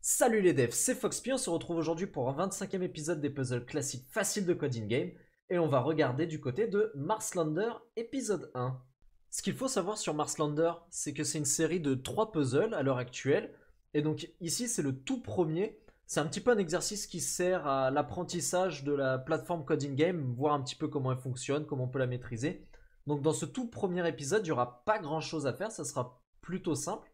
Salut les devs, c'est FoxP, on se retrouve aujourd'hui pour un 25e épisode des puzzles classiques faciles de Coding Game et on va regarder du côté de Marslander épisode 1. Ce qu'il faut savoir sur Marslander, c'est que c'est une série de 3 puzzles à l'heure actuelle et donc ici c'est le tout premier. C'est un petit peu un exercice qui sert à l'apprentissage de la plateforme Coding Game, voir un petit peu comment elle fonctionne, comment on peut la maîtriser. Donc dans ce tout premier épisode, il n'y aura pas grand chose à faire, ça sera plutôt simple.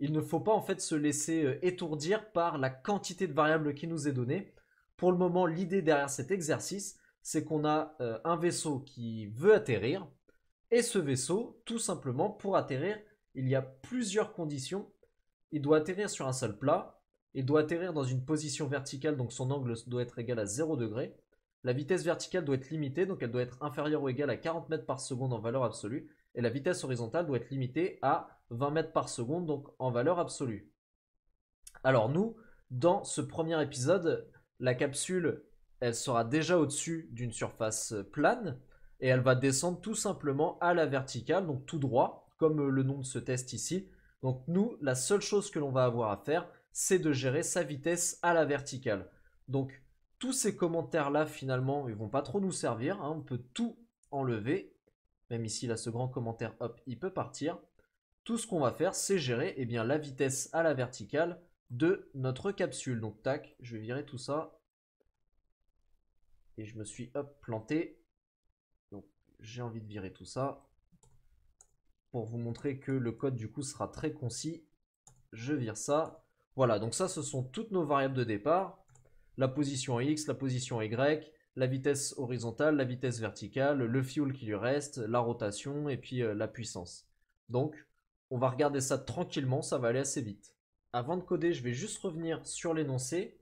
Il ne faut pas en fait se laisser étourdir par la quantité de variables qui nous est donnée. Pour le moment, l'idée derrière cet exercice, c'est qu'on a un vaisseau qui veut atterrir, et ce vaisseau, tout simplement, pour atterrir, il y a plusieurs conditions. Il doit atterrir sur un seul plat, il doit atterrir dans une position verticale, donc son angle doit être égal à 0 degré. La vitesse verticale doit être limitée, donc elle doit être inférieure ou égale à 40 mètres par seconde en valeur absolue. Et la vitesse horizontale doit être limitée à 20 mètres par seconde, donc en valeur absolue. Alors nous, dans ce premier épisode, la capsule, elle sera déjà au-dessus d'une surface plane, et elle va descendre tout simplement à la verticale, donc tout droit, comme le nom de ce test ici. Donc nous, la seule chose que l'on va avoir à faire, c'est de gérer sa vitesse à la verticale. Donc tous ces commentaires-là, finalement, ils vont pas trop nous servir, hein. On peut tout enlever. Même ici, là, ce grand commentaire, hop, il peut partir. Tout ce qu'on va faire, c'est gérer la vitesse à la verticale de notre capsule. Donc, tac, je vais virer tout ça. Et je me suis, hop, planté. Donc, j'ai envie de virer tout ça. Pour vous montrer que le code, du coup, sera très concis. Je vire ça. Voilà, donc ça, ce sont toutes nos variables de départ. La position X, la position Y, la vitesse horizontale, la vitesse verticale, le fuel qui lui reste, la rotation et puis la puissance. Donc, on va regarder ça tranquillement, ça va aller assez vite. Avant de coder, je vais juste revenir sur l'énoncé.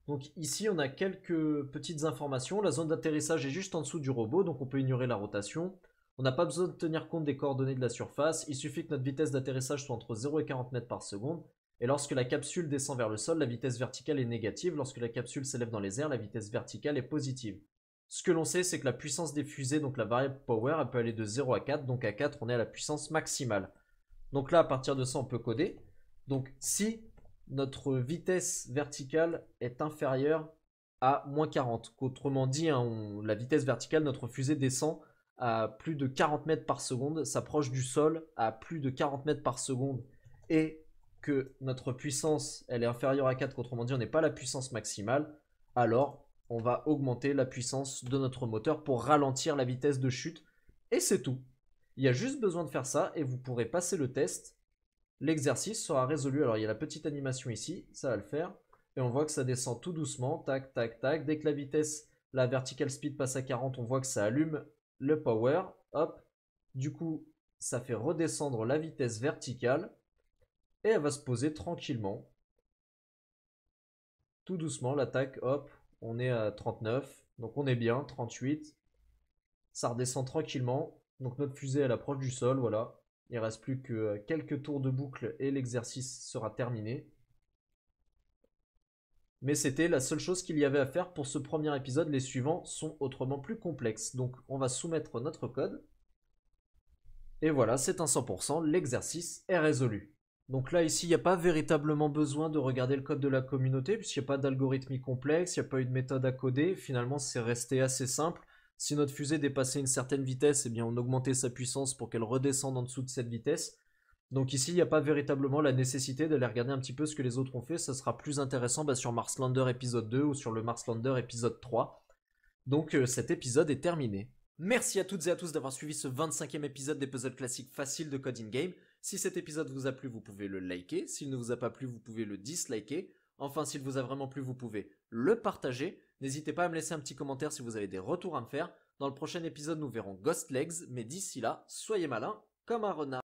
Donc ici, on a quelques petites informations. La zone d'atterrissage est juste en dessous du robot, donc on peut ignorer la rotation. On n'a pas besoin de tenir compte des coordonnées de la surface. Il suffit que notre vitesse d'atterrissage soit entre 0 et 40 mètres par seconde. Et lorsque la capsule descend vers le sol, la vitesse verticale est négative. Lorsque la capsule s'élève dans les airs, la vitesse verticale est positive. Ce que l'on sait, c'est que la puissance des fusées, donc la variable power, elle peut aller de 0 à 4. Donc à 4, on est à la puissance maximale. Donc là, à partir de ça, on peut coder. Donc si notre vitesse verticale est inférieure à moins 40, qu'autrement dit, hein, la vitesse verticale, notre fusée descend à plus de 40 mètres par seconde, s'approche du sol à plus de 40 mètres par seconde, et que notre puissance, elle est inférieure à 4, qu'autrement dit, on n'est pas à la puissance maximale, alors on va augmenter la puissance de notre moteur pour ralentir la vitesse de chute, et c'est tout. Il y a juste besoin de faire ça, et vous pourrez passer le test. L'exercice sera résolu. Alors il y a la petite animation ici, ça va le faire. Et on voit que ça descend tout doucement, tac, tac, tac. Dès que la vitesse, la vertical speed passe à 40, on voit que ça allume le power. Hop. Du coup, ça fait redescendre la vitesse verticale. Et elle va se poser tranquillement. Tout doucement, l'attaque, hop. On est à 39. Donc on est bien, 38. Ça redescend tranquillement. Donc notre fusée, elle approche du sol, voilà. Il ne reste plus que quelques tours de boucle et l'exercice sera terminé. Mais c'était la seule chose qu'il y avait à faire pour ce premier épisode. Les suivants sont autrement plus complexes. Donc on va soumettre notre code. Et voilà, c'est un 100%, l'exercice est résolu. Donc là, ici, il n'y a pas véritablement besoin de regarder le code de la communauté, puisqu'il n'y a pas d'algorithme complexe, il n'y a pas eu de méthode à coder. Finalement, c'est resté assez simple. Si notre fusée dépassait une certaine vitesse, eh bien, on augmentait sa puissance pour qu'elle redescende en dessous de cette vitesse. Donc ici, il n'y a pas véritablement la nécessité d'aller regarder un petit peu ce que les autres ont fait. Ça sera plus intéressant sur Marslander épisode 2 ou sur le Marslander épisode 3. Donc cet épisode est terminé. Merci à toutes et à tous d'avoir suivi ce 25e épisode des puzzles classiques faciles de Coding Game. Si cet épisode vous a plu, vous pouvez le liker. S'il ne vous a pas plu, vous pouvez le disliker. Enfin, s'il vous a vraiment plu, vous pouvez le partager. N'hésitez pas à me laisser un petit commentaire si vous avez des retours à me faire. Dans le prochain épisode, nous verrons Ghost Legs, mais d'ici là, soyez malins comme un renard.